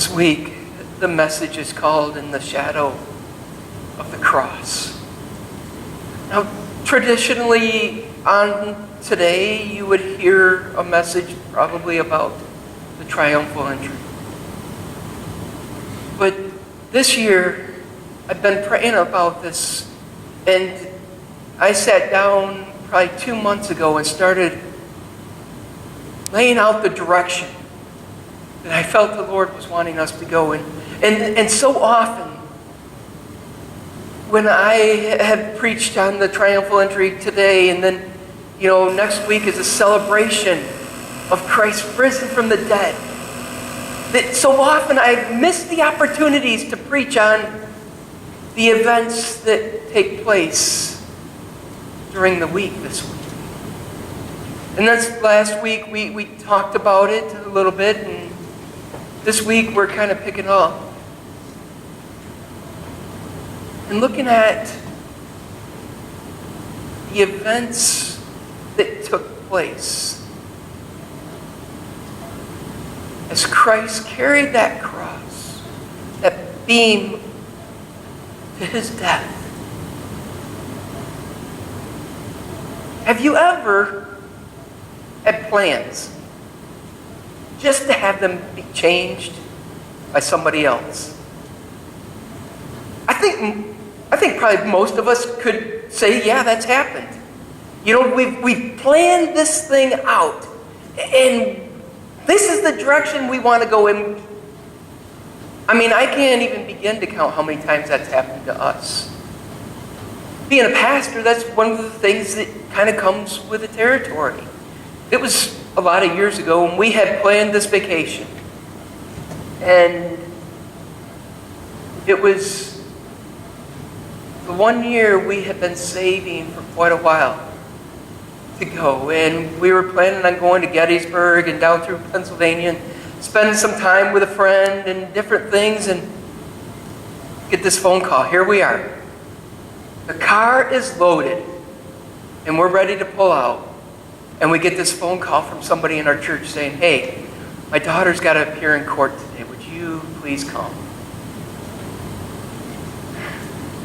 This week, the message is called In the Shadow of the Cross. Now, traditionally on today, you would hear a message probably about the triumphal entry. But this year, I've been praying about this, and I sat down probably 2 months ago and started laying out the direction that I felt the Lord was wanting us to go in. And so often, when I have preached on the triumphal entry today, and then, next week is a celebration of Christ risen from the dead, that so often I've missed the opportunities to preach on the events that take place during the week this week. And that's last week we talked about it a little bit, and this week we're kind of picking up and looking at the events that took place as Christ carried that cross, that beam, to his death. Have you ever had plans just to have them be changed by somebody else? I think probably most of us could say, yeah, that's happened. We've planned this thing out, and this is the direction we want to go in. I can't even begin to count how many times that's happened to us. Being a pastor, that's one of the things that kind of comes with the territory. It was a lot of years ago when we had planned this vacation. And it was the 1 year we had been saving for quite a while to go. And we were planning on going to Gettysburg and down through Pennsylvania and spending some time with a friend and different things, and get this phone call. Here we are. The car is loaded and we're ready to pull out. And we get this phone call from somebody in our church saying, hey, my daughter's got to appear in court today. Would you please come?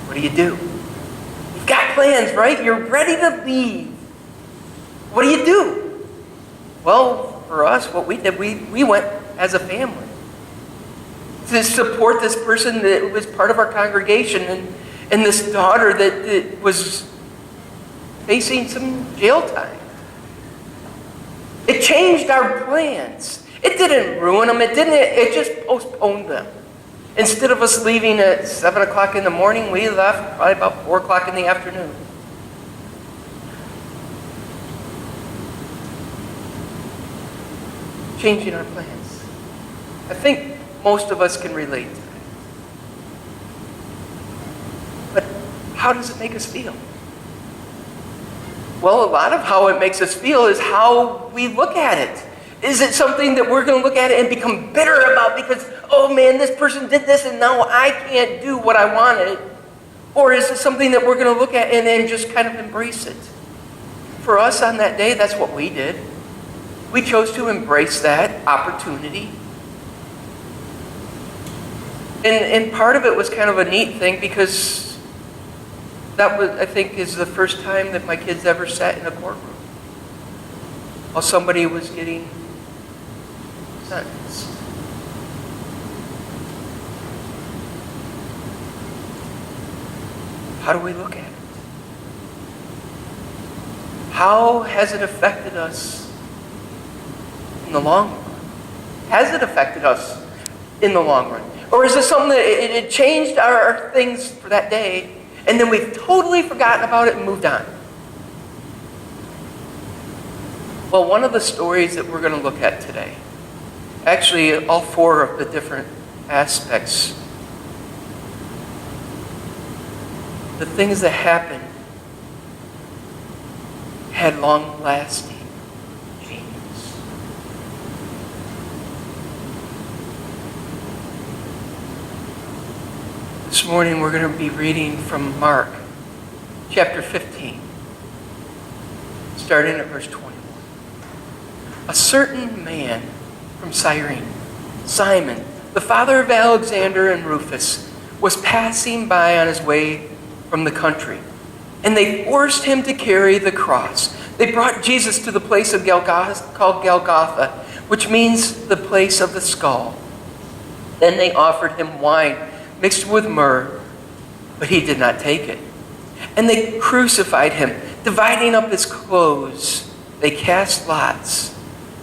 What do? You've got plans, right? You're ready to leave. What do? Well, for us, what we did, we went as a family to support this person that was part of our congregation, and this daughter that was facing some jail time. It changed our plans. It didn't ruin them. It just postponed them. Instead of us leaving at 7 o'clock in the morning, we left probably about 4 o'clock in the afternoon. Changing our plans. I think most of us can relate to that. But how does it make us feel? Well, a lot of how it makes us feel is how we look at it. Is it something that we're going to look at it and become bitter about because, oh man, this person did this and now I can't do what I wanted? Or is it something that we're going to look at and then just kind of embrace it? For us on that day, that's what we did. We chose to embrace that opportunity. And part of it was kind of a neat thing because that was, I think, is the first time that my kids ever sat in a courtroom while somebody was getting sentenced. How do we look at it? How has it affected us in the long run? Has it affected us in the long run? Or is it something that it changed our things for that day, and then we've totally forgotten about it and moved on? Well, one of the stories that we're going to look at today, actually all 4 of the different aspects, the things that happened had long-lasting changes. This morning we're going to be reading from Mark chapter 15, starting at verse 21. A certain man from Cyrene, Simon, the father of Alexander and Rufus, was passing by on his way from the country, and they forced him to carry the cross. They brought Jesus to the place of called Golgotha, which means the place of the skull. Then they offered him wine mixed with myrrh, but he did not take it. And they crucified him, dividing up his clothes. They cast lots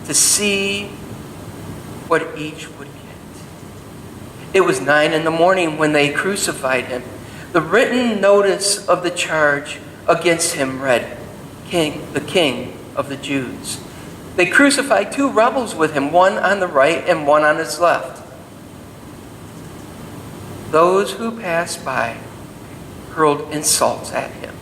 to see what each would get. It was 9 a.m. when they crucified him. The written notice of the charge against him read, the King of the Jews. They crucified 2 rebels with him, one on the right and one on his left. Those who passed by hurled insults at him,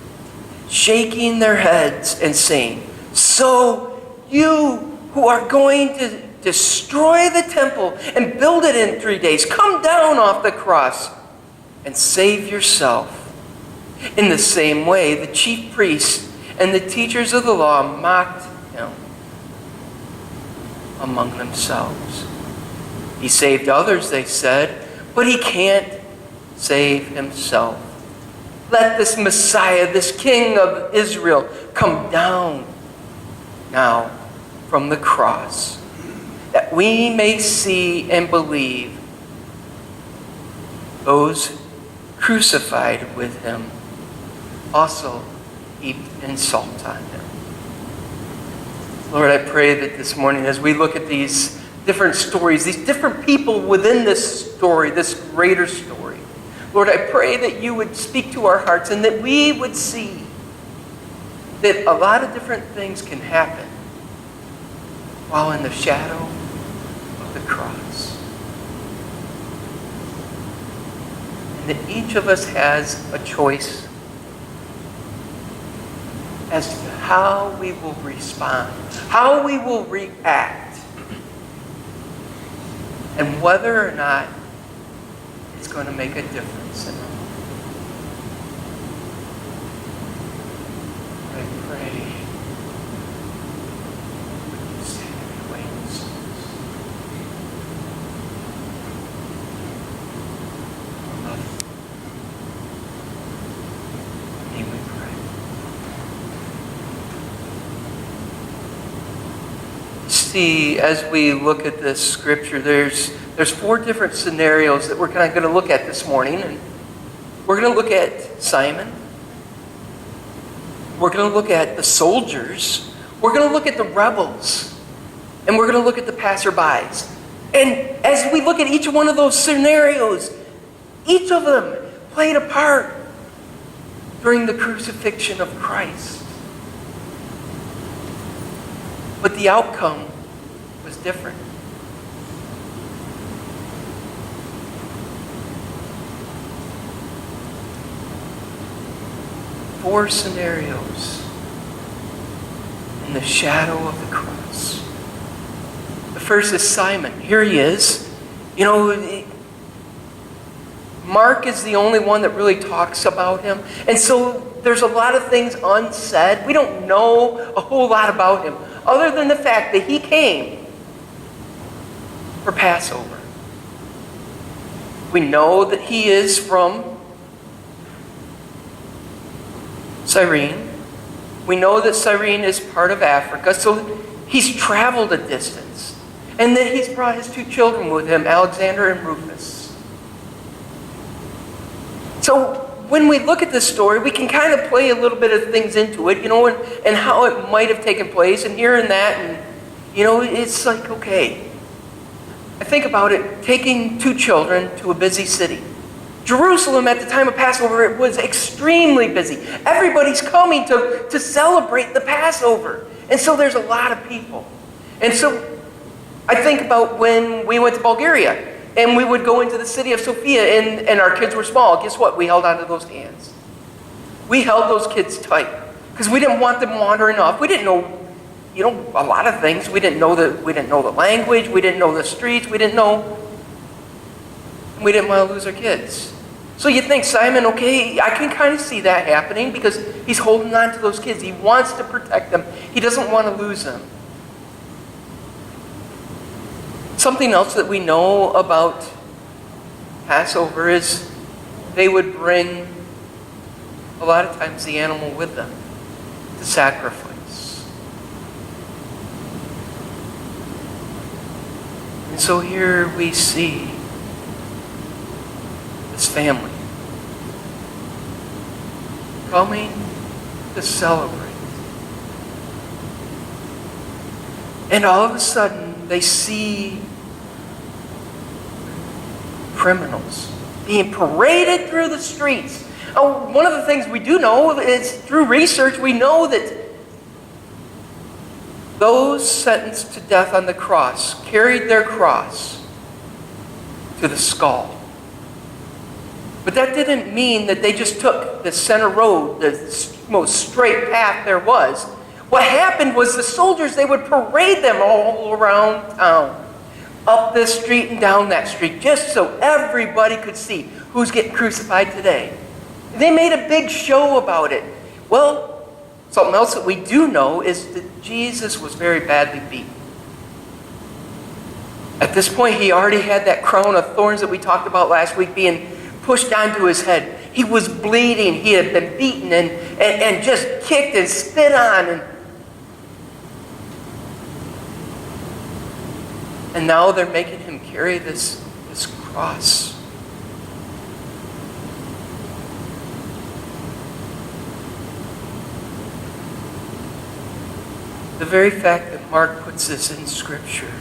shaking their heads and saying, "So you who are going to destroy the temple and build it in 3 days, come down off the cross and save yourself." In the same way, the chief priests and the teachers of the law mocked him among themselves. He saved others, they said, but he can't save himself. Let this Messiah, this King of Israel, come down now from the cross, that we may see and believe. Those crucified with him also heaped insult on him. Lord, I pray that this morning, as we look at these different stories, these different people within this story, this greater story, Lord, I pray that you would speak to our hearts and that we would see that a lot of different things can happen while in the shadow of the cross. And that each of us has a choice as to how we will respond, how we will react, and whether or not it's going to make a difference in our life. I pray would you stand in your way in this service. I love you. In your name we pray. See, as we look at this scripture, there's 4 different scenarios that we're kind of going to look at this morning. And we're going to look at Simon. We're going to look at the soldiers. We're going to look at the rebels. And we're going to look at the passerbys. And as we look at each one of those scenarios, each of them played a part during the crucifixion of Christ. But the outcome was different. Four scenarios in the shadow of the cross. The first is Simon. Here he is. You know, Mark is the only one that really talks about him. And so there's a lot of things unsaid. We don't know a whole lot about him, other than the fact that he came for Passover. We know that he is from Cyrene. We know that Cyrene is part of Africa, so he's traveled a distance. And that he's brought his 2 children with him, Alexander and Rufus. So when we look at this story, we can kind of play a little bit of things into it, you know, and how it might have taken place, and here and that, and, you know, it's like, okay. I think about it, taking 2 children to a busy city. Jerusalem at the time of Passover, it was extremely busy. Everybody's coming to celebrate the Passover. And so there's a lot of people. And so I think about when we went to Bulgaria, and we would go into the city of Sofia, and our kids were small. Guess what? We held onto those hands. We held those kids tight because we didn't want them wandering off. We didn't know, you know, a lot of things. We didn't know the language. We didn't know the streets. We didn't want to lose our kids. So you think, Simon, okay, I can kind of see that happening because he's holding on to those kids. He wants to protect them. He doesn't want to lose them. Something else that we know about Passover is they would bring, a lot of times, the animal with them to sacrifice. And so here we see this family coming to celebrate. And all of a sudden, they see criminals being paraded through the streets. Oh, one of the things we do know is through research, we know that those sentenced to death on the cross carried their cross to the skull. But that didn't mean that they just took the center road, the most straight path there was. What happened was the soldiers, they would parade them all around town, up this street and down that street, just so everybody could see who's getting crucified today. They made a big show about it. Well, something else that we do know is that Jesus was very badly beaten. At this point, he already had that crown of thorns that we talked about last week being pushed onto his head. He was bleeding. He had been beaten and just kicked and spit on. And now they're making him carry this cross. The very fact that Mark puts this in Scripture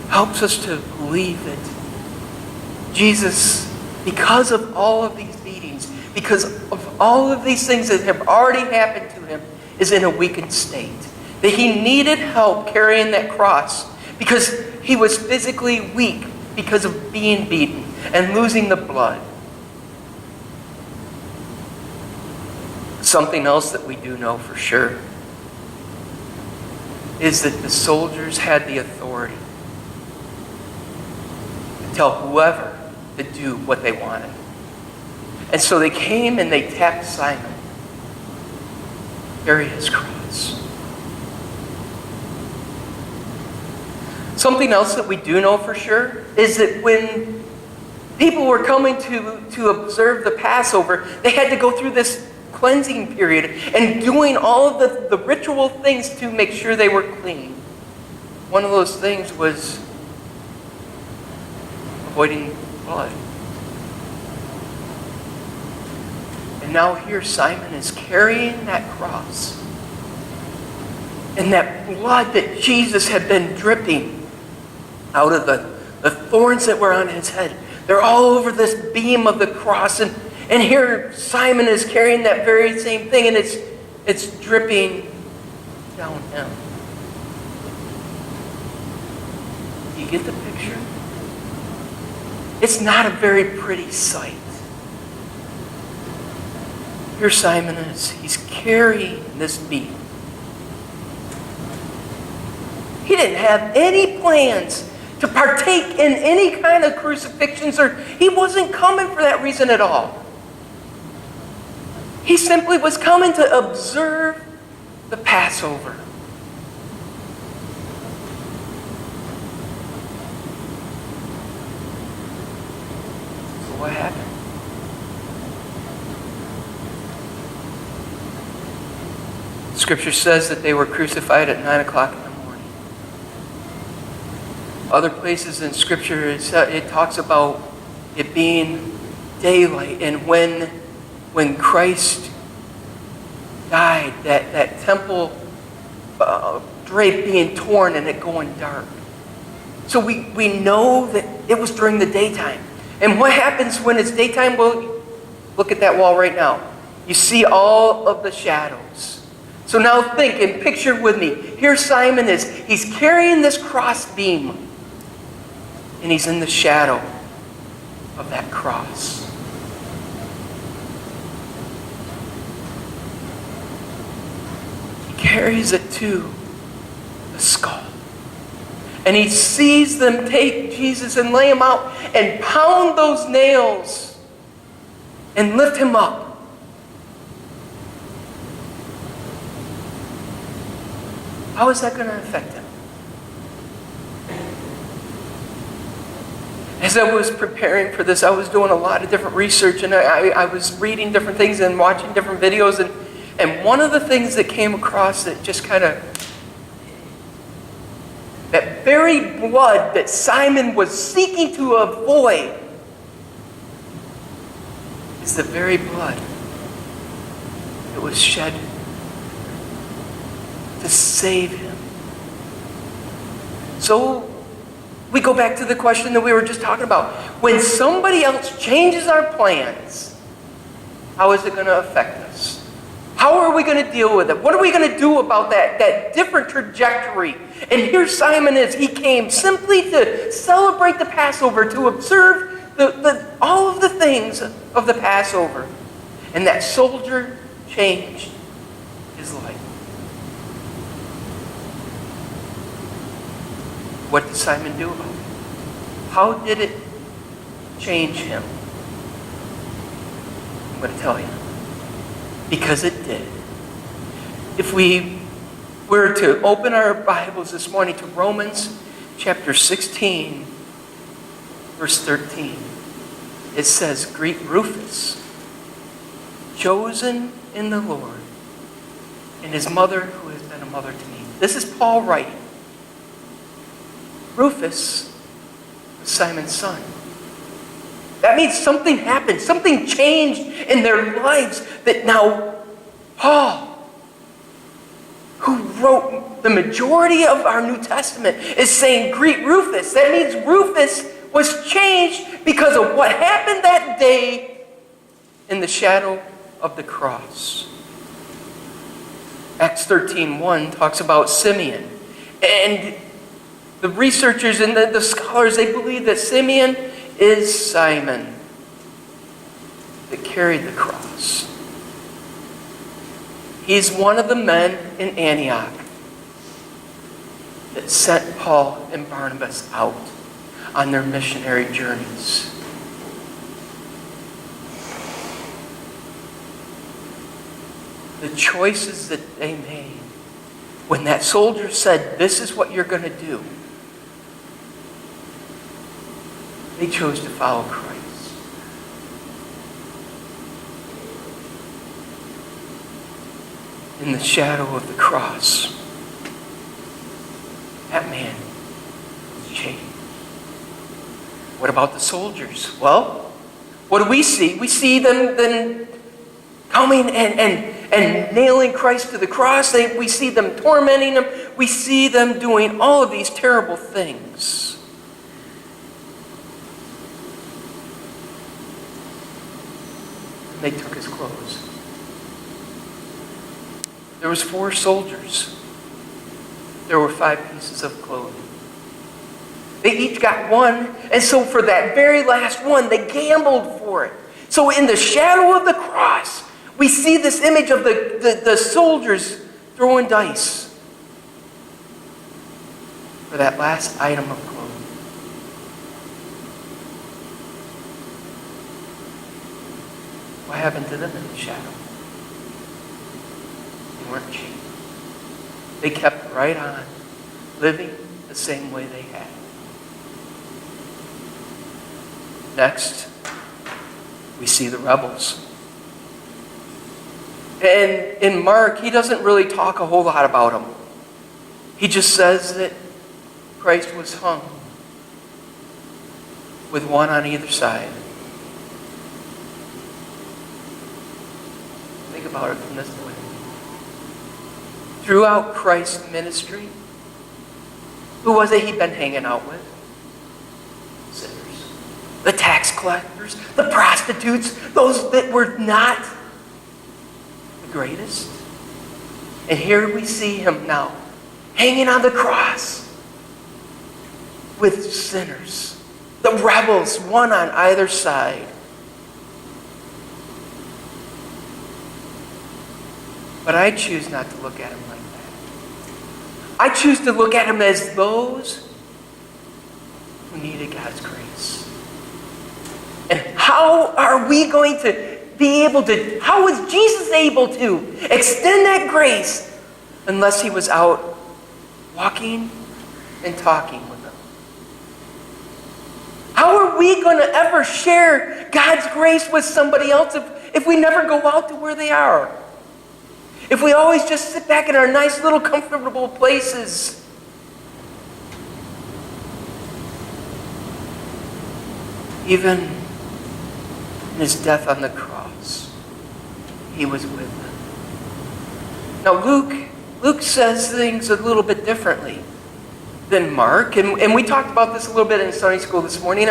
helps us to believe that Jesus, because of all of these beatings, because of all of these things that have already happened to him, is in a weakened state. That he needed help carrying that cross because he was physically weak because of being beaten and losing the blood. Something else that we do know for sure is that the soldiers had the authority to tell whoever to do what they wanted. And so they came and they tapped Simon, carry his cross. Something else that we do know for sure is that when people were coming to observe the Passover, they had to go through this cleansing period and doing all of the ritual things to make sure they were clean. One of those things was avoiding blood. And now here Simon is carrying that cross. And that blood that Jesus had been dripping out of the thorns that were on his head, they're all over this beam of the cross. And here Simon is carrying that very same thing, and it's dripping down him. Do you get the picture? It's not a very pretty sight. Here Simon is. He's carrying this beam. He didn't have any plans to partake in any kind of crucifixions, or he wasn't coming for that reason at all. He simply was coming to observe the Passover. So what happened? Scripture says that they were crucified at 9 o'clock in the morning. Other places in Scripture, it talks about it being daylight, and when Christ died, that temple drape being torn and it going dark. So we know that it was during the daytime. And what happens when it's daytime? Well, look at that wall right now. You see all of the shadows. So now think and picture with me. Here Simon is. He's carrying this cross beam. And he's in the shadow of that cross. Carries it to the skull. And he sees them take Jesus and lay him out and pound those nails and lift him up. How is that going to affect him? As I was preparing for this, I was doing a lot of different research, and I was reading different things and watching different videos, and one of the things that came across that just kind of, that very blood that Simon was seeking to avoid is the very blood that was shed to save him. So we go back to the question that we were just talking about. When somebody else changes our plans, how is it going to affect us? How are we going to deal with it? What are we going to do about that different trajectory? And here Simon is. He came simply to celebrate the Passover, to observe all of the things of the Passover. And that soldier changed his life. What did Simon do about it? How did it change him? I'm going to tell you. Because it did. If we were to open our Bibles this morning to Romans chapter 16, verse 13, it says, "Greet Rufus, chosen in the Lord, and his mother who has been a mother to me." This is Paul writing. Rufus was Simon's son. That means something happened. Something changed in their lives that now Paul, who wrote the majority of our New Testament, is saying, "Greet Rufus." That means Rufus was changed because of what happened that day in the shadow of the cross. Acts 13:1 talks about Simeon. And the researchers and the scholars, they believe that Simeon is Simon that carried the cross. He's one of the men in Antioch that sent Paul and Barnabas out on their missionary journeys. The choices that they made when that soldier said, "This is what you're going to do," they chose to follow Christ. In the shadow of the cross, that man was changed. What about the soldiers? Well, what do we see? We see them then coming and nailing Christ to the cross. We see them tormenting him. We see them doing all of these terrible things. They took his clothes. There was 4 soldiers. There were 5 pieces of clothing. They each got one, and so for that very last one, they gambled for it. So in the shadow of the cross, we see this image of the soldiers throwing dice for that last item of clothing. What happened to them in the shadow? They weren't changed. They kept right on living the same way they had. Next, we see the rebels. And in Mark, he doesn't really talk a whole lot about them. He just says that Christ was hung with one on either side. Think about it from this way. Throughout Christ's ministry, who was it he'd been hanging out with? Sinners. The tax collectors, the prostitutes, those that were not the greatest. And here we see him now, hanging on the cross with sinners, the rebels, one on either side. But I choose not to look at him like that. I choose to look at him as those who needed God's grace. And how are we going to be able to, how was Jesus able to extend that grace unless he was out walking and talking with them? How are we going to ever share God's grace with somebody else if we never go out to where they are? If we always just sit back in our nice little comfortable places? Even in his death on the cross, he was with them. Now Luke says things a little bit differently than Mark, and we talked about this a little bit in Sunday school this morning.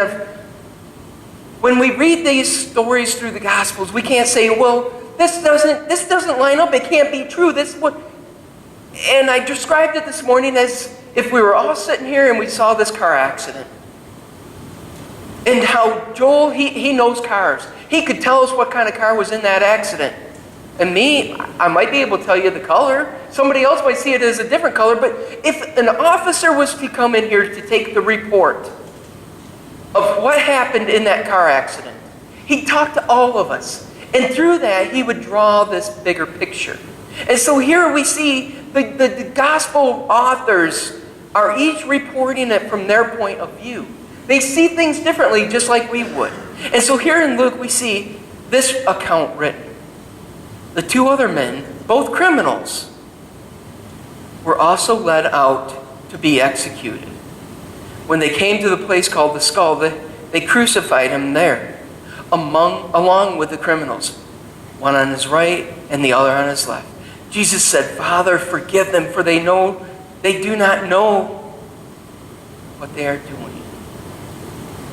When we read these stories through the Gospels, we can't say, well, this doesn't line up, it can't be true. And I described it this morning as if we were all sitting here and we saw this car accident. And how Joel, he knows cars. He could tell us what kind of car was in that accident. And me, I might be able to tell you the color. Somebody else might see it as a different color. But if an officer was to come in here to take the report of what happened in that car accident, he'd talk to all of us. And through that, he would draw this bigger picture. And so here we see the gospel authors are each reporting it from their point of view. They see things differently, just like we would. And so here in Luke, we see this account written. The two other men, both criminals, were also led out to be executed. When they came to the place called the Skull, they crucified him there, along with the criminals, one on his right and the other on his left. Jesus said, "Father, forgive them, for they do not know what they are doing."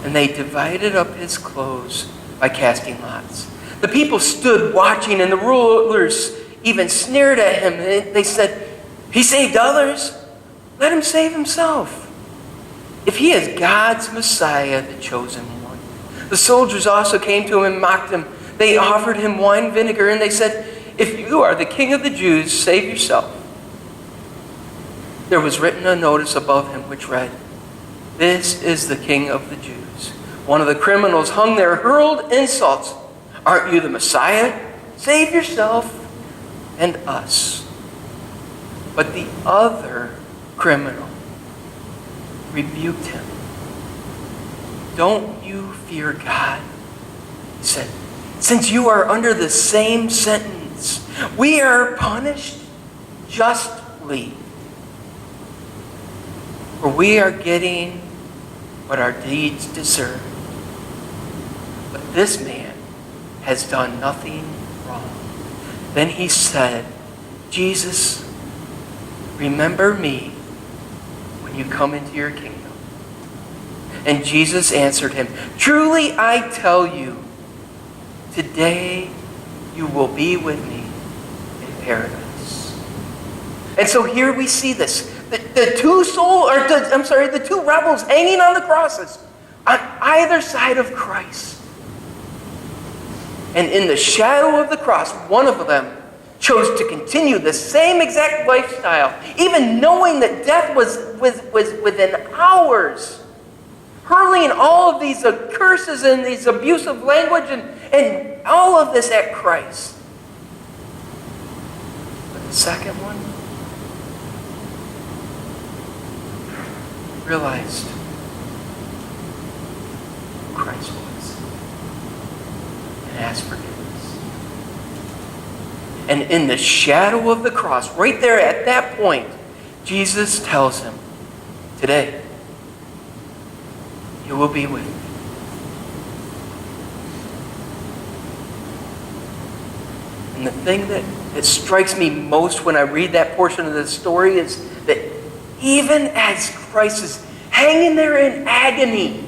And they divided up his clothes by casting lots. The people stood watching, and the rulers even sneered at him. They said, "He saved others. Let him save himself. If he is God's Messiah, the chosen one." The soldiers also came to him and mocked him. They offered him wine vinegar, and they said, "If you are the king of the Jews, save yourself." There was written a notice above him which read, "This is the King of the Jews." One of the criminals hung there, hurled insults. "Aren't you the Messiah? Save yourself and us." But the other criminal rebuked him. "Don't you fear God?" he said. "Since you are under the same sentence, we are punished justly. For we are getting what our deeds deserve. But this man has done nothing wrong." Then he said, "Jesus, remember me when you come into your kingdom." And Jesus answered him, "Truly I tell you, today you will be with me in paradise." And so here we see this. The two rebels hanging on the crosses on either side of Christ. And in the shadow of the cross, one of them chose to continue the same exact lifestyle, even knowing that death was within hours, hurling all of these curses and these abusive language and all of this at Christ. But the second one realized who Christ was and asked forgiveness. And in the shadow of the cross, right there at that point, Jesus tells him, "Today, you will be with me." And the thing that strikes me most when I read that portion of the story is that even as Christ is hanging there in agony,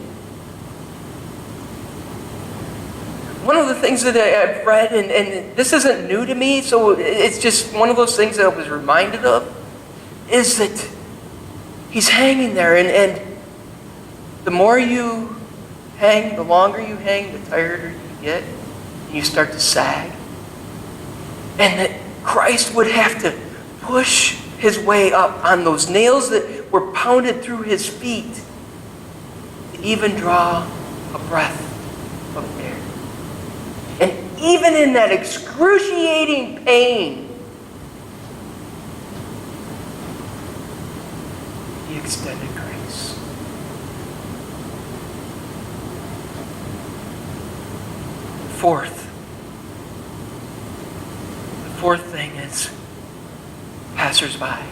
one of the things that I've read, and this isn't new to me, so it's just one of those things that I was reminded of, is that he's hanging there, and the more you hang, the longer you hang, the tireder you get, and you start to sag. And that Christ would have to push his way up on those nails that were pounded through his feet to even draw a breath of air. And even in that excruciating pain, he extended grace. The fourth thing is passersby.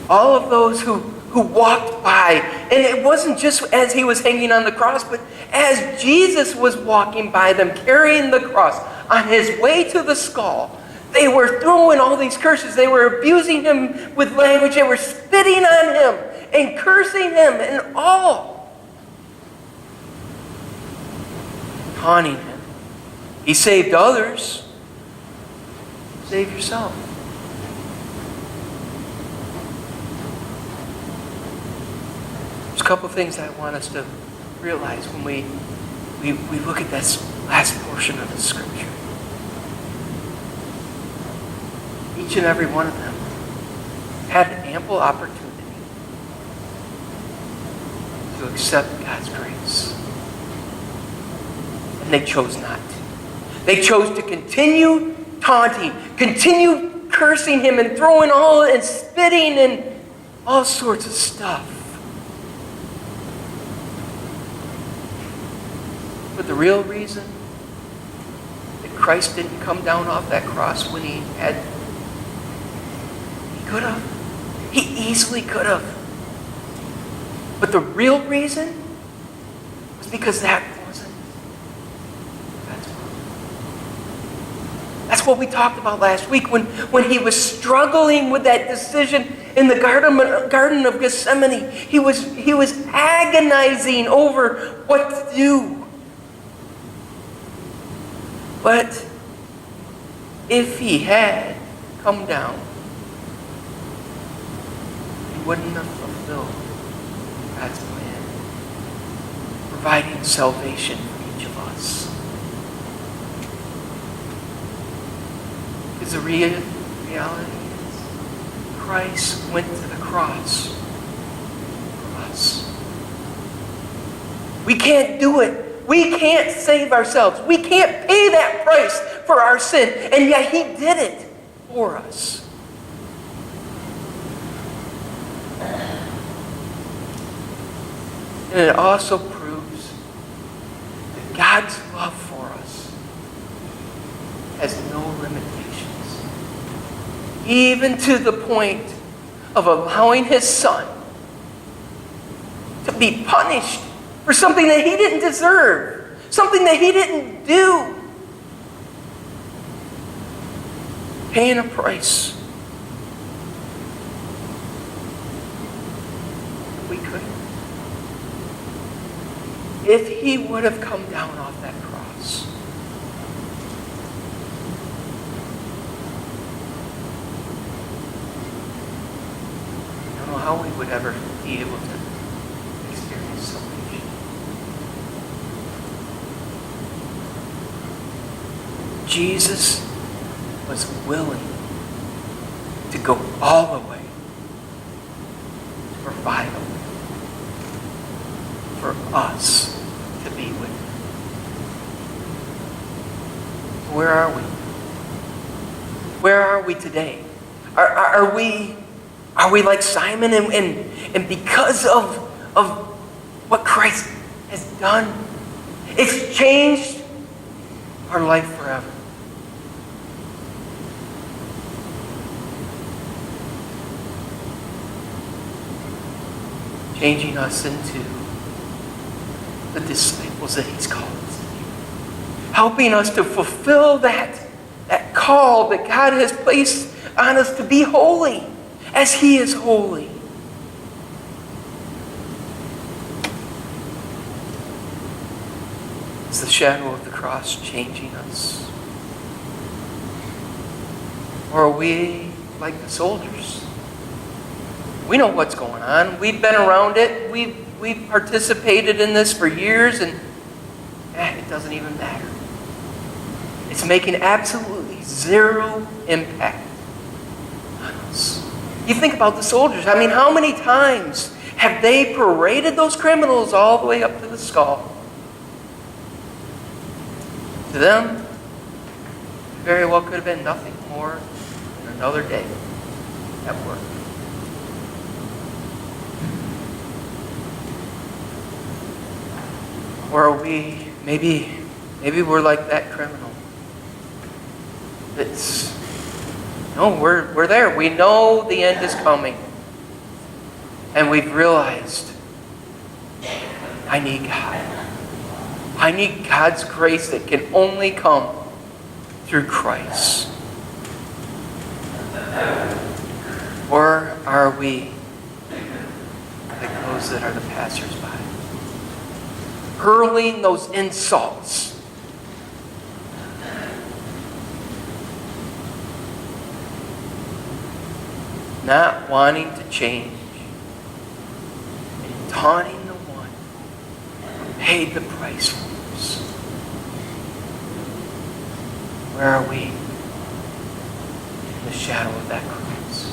All of those who walked by, and it wasn't just as he was hanging on the cross, but as Jesus was walking by them, carrying the cross on his way to the skull, they were throwing all these curses. They were abusing him with language. They were spitting on him and cursing him and all. Taunting him. He saved others. Save yourself. There's a couple things that I want us to realize when we look at this last portion of the scripture. Each and every one of them had ample opportunity to accept God's grace. And they chose not to. They chose to continue taunting, continue cursing him and throwing all and spitting and all sorts of stuff. But the real reason that Christ didn't come down off that cross when he had, he could have. He easily could have. But the real reason was because that wasn't God's will. That's what we talked about last week when he was struggling with that decision in the Garden of Gethsemane. He was agonizing over what to do. But if he had come down, he wouldn't have fulfilled God's plan, providing salvation for each of us. Because the reality is, Christ went to the cross for us. We can't do it. We can't save ourselves. We can't pay that price for our sin. And yet he did it for us. And it also proves that God's love for us has no limitations. Even to the point of allowing his son to be punished for something that he didn't deserve, something that he didn't do. Paying a price. We couldn't. If he would have come down off that cross, I don't know how we would ever be able to experience salvation. Jesus was willing to go all the way to provide a way for us to be with him. Where are we? Where are we today? Are we like Simon and because of what Christ has done, it's changed our life forever? Changing us into the disciples that he's called us to be. Helping us to fulfill that call that God has placed on us to be holy as he is holy. Is the shadow of the cross changing us? Or are we like the soldiers? We know what's going on. We've been around it. We've participated in this for years, and it doesn't even matter. It's making absolutely zero impact on us. You think about the soldiers. I mean, how many times have they paraded those criminals all the way up to the skull? To them, it very well could have been nothing more than another day at work. Or are we maybe Maybe we're like that criminal. We're there. We know the end is coming. And we've realized, I need God. I need God's grace that can only come through Christ. Or are we like those that are the passersby, hurling those insults? Not wanting to change and taunting the one who paid the price for us. Where are we? In the shadow of that cross.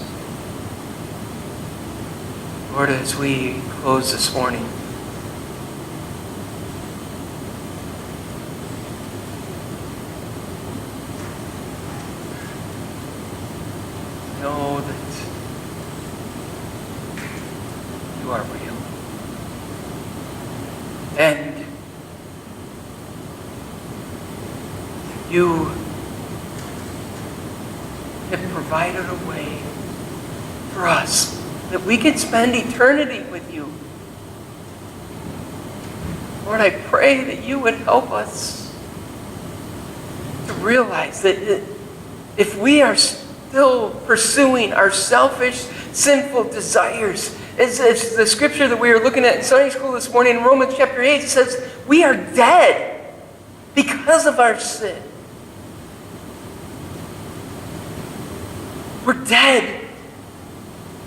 Lord, as we close this morning, know that you are real. And you have provided a way for us that we can spend eternity with you. Lord, I pray that you would help us to realize that if we are still pursuing our selfish, sinful desires, as the scripture that we were looking at in Sunday school this morning in Romans chapter 8, it says, we are dead because of our sin. We're dead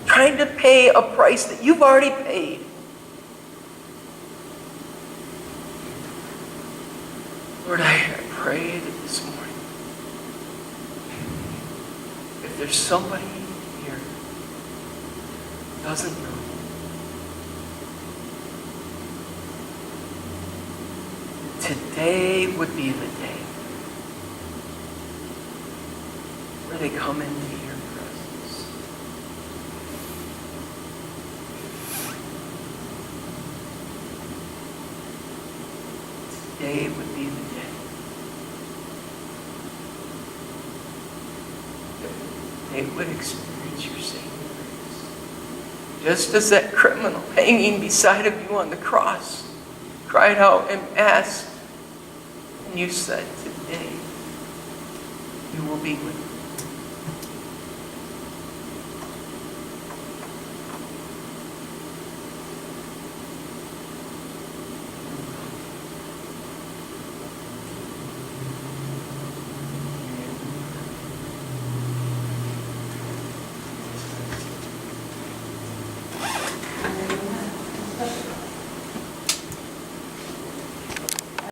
trying to pay a price that you've already paid. Lord, I pray that this morning, if there's somebody here who doesn't know, today would be the day where they come into your presence. Today would be the day that they would experience your saving grace. Just as that criminal hanging beside of you on the cross cried out and asked, and you said, today you will be with me.